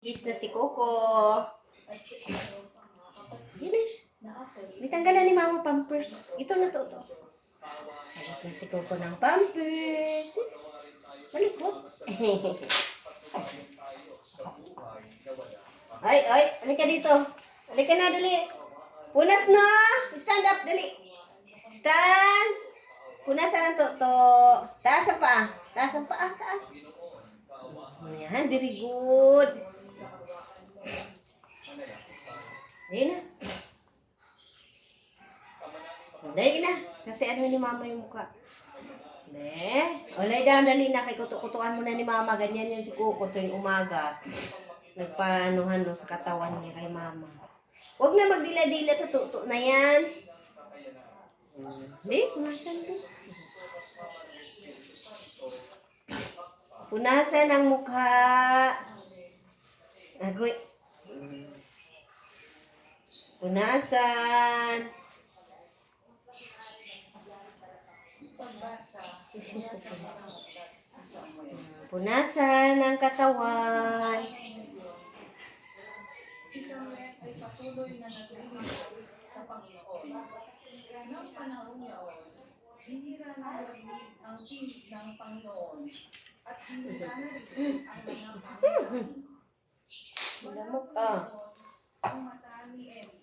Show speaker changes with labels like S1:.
S1: Gis na si Coco. Yun eh. Ditanggalan ni Mama pampers. Ito na to. Balik na si Coco ng pampers. Balik mo. Ay, balik ka dito. Balik ka na, dali. Punas na. Stand up, dali. Stand. Punasan ang toto. Taas ang paa. Taas ang paa, taas. Yan, very good. Ayun na. Dali na. Kasi ano ni Mama yung mukha. Olay down, dali na. Kay kutukutuan mo na ni Mama. Ganyan yan si Coco tuwing umaga. Nagpanuhan sa katawan niya kay Mama. Huwag na magdila-dila sa tuto na yan. Punasan ko. Punasan ang mukha. Agoy. Punasan. Punasan ang katawan.
S2: Isang ay patuloy na naglilingkod sa Panginoon. Ng panahon niyaon, hinira ng labig ang tinig ng Panginoon at hinira na rin ang mga Panginoon.
S1: Malamok ka.
S2: Ang mata ni Eli